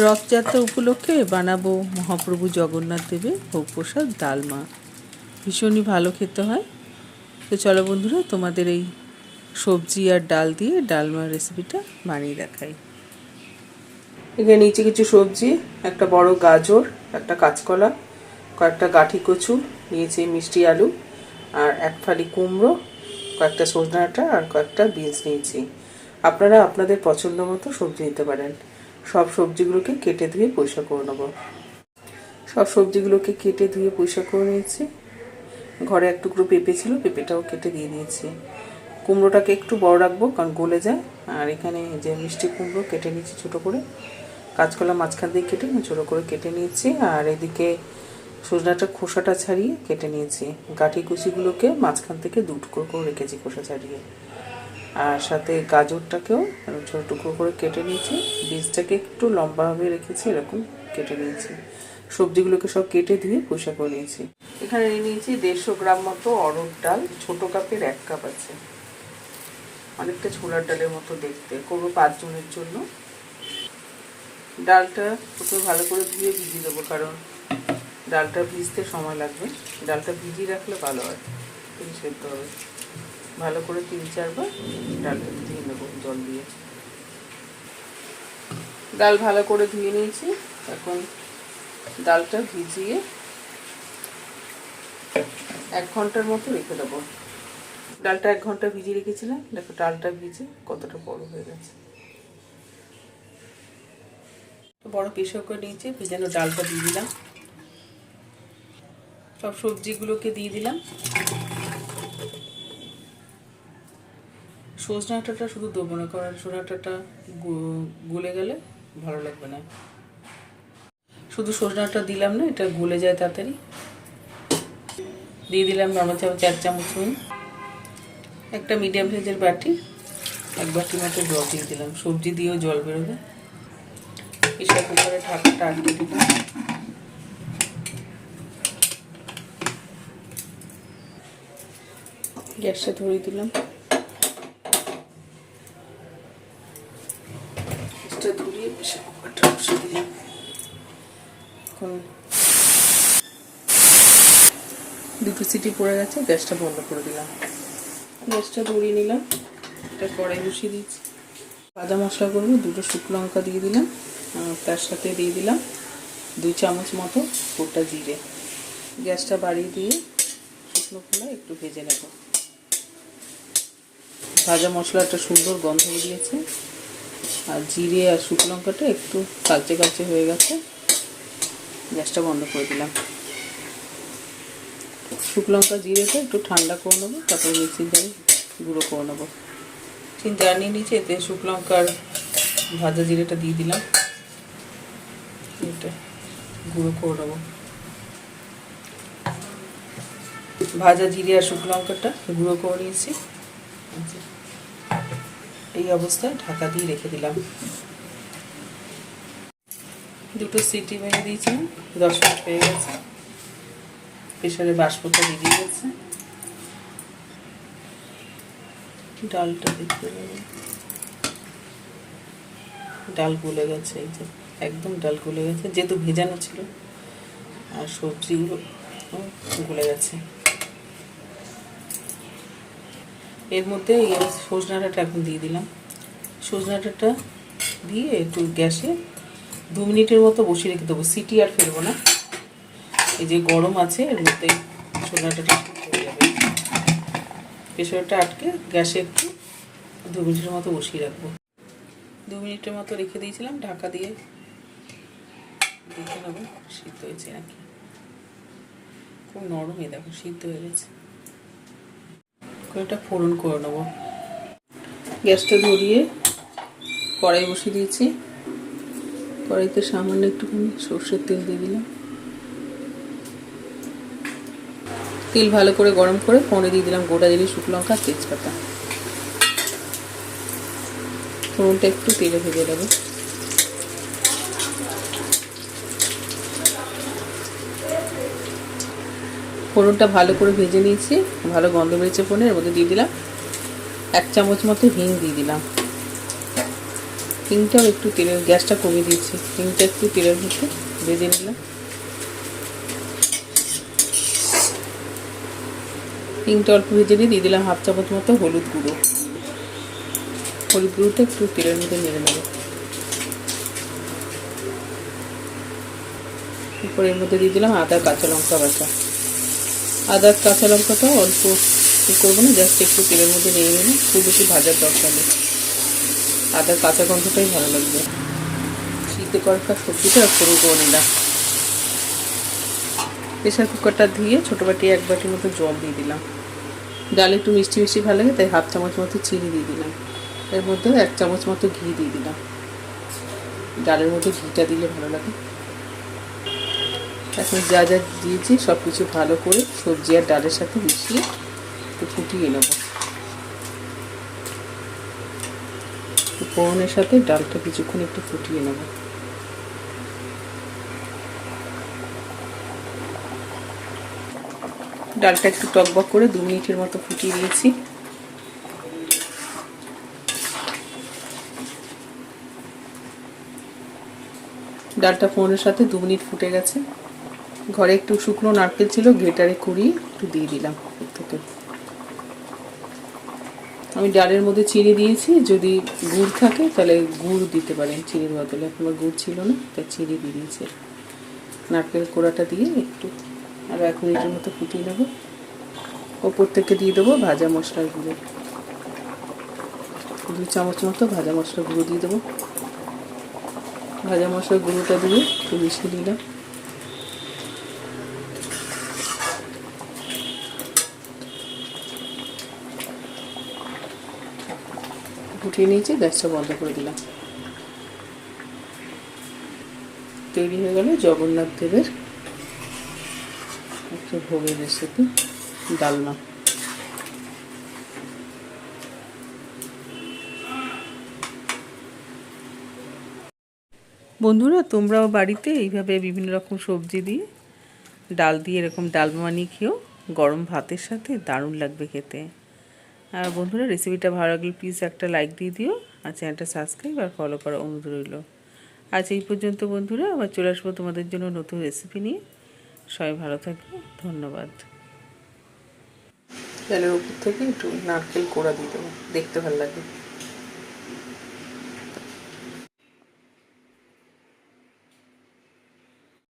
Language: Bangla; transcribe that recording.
রথযাত্রা উপলক্ষে বানাবো মহাপ্রভু জগন্নাথ দেবের ভোগ প্রসাদ ডালমা। ভীষণই ভালো খেতে হয়। তো চলো বন্ধুরা, তোমাদের এই সবজি আর ডাল দিয়ে ডালমার রেসিপিটা বানিয়ে দেখাই। এখানে নিচে কিছু সবজি, একটা বড় গাজর, একটা কাঁচকলা, কয়েকটা গাঠি কচু নিয়েছি, মিষ্টি আলু, আর এক ফালি কুমড়ো, কয়েকটা সজনা ডাঁটা আর কয়েকটা বিনস নিয়েছি। আপনারা আপনাদের পছন্দ মতো সবজি নিতে পারেন। সব সবজিগুলোকে কেটে ধুয়ে পরিষ্কার করে নেব। সব সবজিগুলোকে কেটে ধুয়ে পরিষ্কার করে নিয়েছি। ঘরে এক টুকরো পেঁপে ছিল, পেঁপেটাও কেটে দিয়ে দিয়েছি। কুমড়োটাকে একটু বড় রাখবো কারণ গলে যায়। আর এখানে যে মিষ্টি কুমড়ো কেটে নিয়েছি ছোটো করে, কাঁচকলা মাঝখান দিয়ে কেটে ছোটো করে কেটে নিয়েছি। আর এদিকে সজনাটা খোসাটা ছাড়িয়ে কেটে নিয়েছি। গাঁঠি কুচিগুলোকে মাঝখান থেকে দু টুকরো করে রেখেছি খোসা ছাড়িয়ে। আর সাথে গাজরটাকেও ছোটো টুকরো করে কেটে নিয়েছি। বীজটাকে একটু লম্বাভাবে রেখেছি, এরকম কেটে নিয়েছি। সবজিগুলোকে সব কেটে ধুয়ে পরিষ্কার করে নিয়েছি। এখানে নিয়েছি 150 গ্রাম মতো অড়হর ডাল, ছোটো কাপের 1 কাপ আছে। অনেকটা ছোলার ডালের মতো দেখতে, করবো 5 জনের জন্য। ডালটা প্রথমে ভালো করে ধুয়ে ভিজিয়ে দেবো, কারণ ডালটা ভিজতে সময় লাগবে। ডালটা ভিজিয়ে রাখলে ভালো হয়, তিনি সেদ্ধ হবে। ভালো করে 3-4 বার ডালটা ধুয়ে নেবো জল দিয়ে। ডাল ভালো করে ধুয়ে নিয়েছি। এখন ডালটা ভিজিয়ে 1 ঘন্টার মতো রেখে দেবো। ডালটা 1 ঘন্টা ভিজিয়ে রেখেছিলাম। দেখো ডালটা ভিজে কতটা বড় হয়ে গেছে। বড় প্রেসার করে নিয়েছি, ভেজানো ডালটা দিয়ে দিলাম। সব সবজিগুলোকে দিয়ে দিলাম। সজনা ডাঁটাটা শুধু দেবো না, কারণ সজনা ডাঁটাটা গলে গেলে ভালো লাগবে না। শুধু সজনা ডাঁটা দিলাম না, এটা গলে যায় তাড়াতাড়ি। দিয়ে দিলাম নরম চামচ 1 চামচ নুন। একটা মিডিয়াম সাইজের বাটি, 1 বাটি মতো জল দিয়ে দিলাম। সবজি দিয়েও জল বেরোবে। প্রেসার কুকারে ঢাকাটা আটকে দিলাম। গ্যাসটা ধরিয়ে দিলাম। ধরিয়ে প্রেসার কুকারটা বসিয়ে দিলাম। এখন 2টো সিটি পড়ে গেছে, গ্যাসটা বন্ধ করে দিলাম। গ্যাসটা ধরিয়ে নিলাম। এটা কড়াই বসিয়ে দিচ্ছি। ভাজা মশলা করবো, 2টো শুকনো লঙ্কা দিয়ে দিলাম। তার সাথে দিয়ে দিলাম 2 চামচ মতো গোটা জিরে। গ্যাসটা বাড়িয়ে দিয়ে শুকনো খোলা একটু ভেজে নেব। ভাজা মশলাটা সুন্দর গন্ধ বেরিয়েছে, আর জিরে আর শুকনো লঙ্কাটা একটু কালচে কালচে হয়ে গেছে। গ্যাসটা বন্ধ করে দিলাম। শুকনো লঙ্কা জিরেটা একটু ঠান্ডা করে নেবো, তারপরে মিক্সির জারে গুঁড়ো করে নেবো। জার নিয়ে নিচে, এতে শুকনো লঙ্কার ভাজা জিরেটা দিয়ে দিলাম। এটা গুঁড়ো করে নেবো। ভাজা জিরে আর শুকনো লঙ্কাটা গুঁড়ো করে নিয়েছি। এই অবস্থায় ঢাকা দিয়ে রেখে দিলাম। 2টো সিটি মেরে দিয়েছিলাম, 10 মিনিট হয়ে গেছে। প্রেসারে বাষ্পটা বেরিয়ে গেছে। ডালটা দেখতে পাবো, ডাল গলে গেছে। এই যে একদম ডাল গলে গেছে, যেহেতু ভেজানো ছিল। আর সবজিগুলো গলে গেছে। এর মধ্যে এই সজনা ডাঁটা এখন দিয়ে দিলাম। সজনা ডাঁটা দিয়ে একটু গ্যাসে 2 মিনিটের মতো বসিয়ে রেখে দেবো। সিটি আর ফেলবো না, এই যে গরম আছে এর মধ্যে সজনা ডাঁটা হয়ে যাবে। প্রেসারটা আটকে গ্যাসে একটু 2 মিনিটের মতো বসিয়ে রাখবো। 2 মিনিটের মতো রেখে দিয়েছিলাম। ঢাকা দিয়ে দেখে নেবো সিদ্ধ হয়েছে নাকি। খুব নরমই, দেখো সিদ্ধ হয়ে গেছে। এটা ফোড়ন করে নেবো। গ্যাসটা ধরিয়ে কড়াই বসিয়ে দিয়েছি। কড়াইতে সামান্য একটুখানি সর্ষের তেল দিয়ে দিলাম। তেল ভালো করে গরম করে ফোড়নে দিয়ে দিলাম গোটা জিরে, শুকনো লঙ্কা, তেজপাতা। ফোড়নটা একটু তেলে ভেজে দেবো। ফোড়নটা ভালো করে ভেজে নিয়েছি, ভালো গন্ধ বেরিয়েছে ফোড়নের। এর মধ্যে দিয়ে দিলাম 1 চামচ মতো হিং দিয়ে দিলাম। হিংটাও একটু তেলের, গ্যাসটা কমিয়ে দিয়েছি, হিংটা একটু তেলের মধ্যে ভেজে নিলাম। হিংটা অল্প ভেজে দিয়ে দিলাম 1/2 চামচ মতো হলুদ গুঁড়ো। হলুদ গুঁড়োটা একটু তেলের মধ্যে নেড়ে নেব। এরপর এর মধ্যে দিয়ে দিলাম আদা কাঁচা লঙ্কা বাটা। আদা কাঁচা লঙ্কাটাও অল্প করবো না, জাস্ট একটু তেলের মধ্যে নেড়ে নেব, খুব বেশি ভাজার দরকার নেই, আদার কাঁচা গন্ধটাই ভালো লাগবে। সিদ্ধ করা সবজিটা শুরু করে নিলাম। প্রেসার কুকারটা দিয়ে ছোটো বাটি 1 বাটির মতো জল দিয়ে দিলাম। ডাল একটু মিষ্টি মিষ্টি ভালো লাগে, তাই 1/2 চামচ মতো চিনি দিয়ে দিলাম। এর মধ্যে 1 চামচ মতো ঘি দিয়ে দিলাম। ডালের মধ্যে ঘিটা দিলে ভালো লাগে। এখন যা যা দিয়েছি সব কিছু ভালো করে সবজি আর ডালের সাথে মিশিয়ে একটু ফুটিয়ে নেব। ফোড়নের সাথে ডালটা কিছুক্ষণ একটু ফুটিয়ে নেব। ডালটা একটু টকবক করে 2 মিনিটের মতো ফুটিয়ে নিয়েছি। ডালটা ফোড়নের সাথে 2 মিনিট ফুটে গেছে। ঘরে একটু শুকনো নারকেল ছিল, গ্রেটারে কুড়িয়ে একটু দিয়ে দিলাম থেকে। আমি ডালের মধ্যে চিনি দিয়েছি, যদি গুড় থাকে তাহলে গুড় দিতে পারেন চিনির বদলে। এখন গুড় ছিল না, তাই চিনি দিয়ে দিয়েছি। নারকেল কোড়াটা দিয়ে একটু আরও 1 মিনিটের মতো ফুটিয়ে নেব। ওপর থেকে দিয়ে দেবো ভাজা মশলার গুঁড়ো, 2 চামচ মতো ভাজা মশলার গুঁড়ো দিয়ে দেবো। ভাজা মশলার গুঁড়োটা দিয়ে একটু মিশিয়ে নিলাম। ফুটিয়ে নিয়েছি, গ্যাসটা বন্ধ করে দিলাম। তৈরি হয়ে গেল জগন্নাথ দেবের একটা ভোগের রেসিপি, ডালমা। বন্ধুরা, তোমরাও বাড়িতে এইভাবে বিভিন্ন রকম সবজি দিয়ে ডাল দিয়ে এরকম ডালমা বানিয়ে খেও, গরম ভাতের সাথে দারুণ লাগবে খেতে। আর বন্ধুরা, রেসিপিটা ভালো লাগলে প্লিজ একটা লাইক দিয়ে দিও, আর চ্যানেলটা সাবস্ক্রাইব আর ফলো করার অনুরোধ রইল। আজ এই পর্যন্ত বন্ধুরা, আবার চলে আসবো তোমাদের জন্য নতুন রেসিপি নিয়ে। সবাই ভালো থাকবে, ধন্যবাদ। ডালের উপর থেকে একটু নারকেল কোড়া দিয়ে দেবো, দেখতে ভালো লাগবে।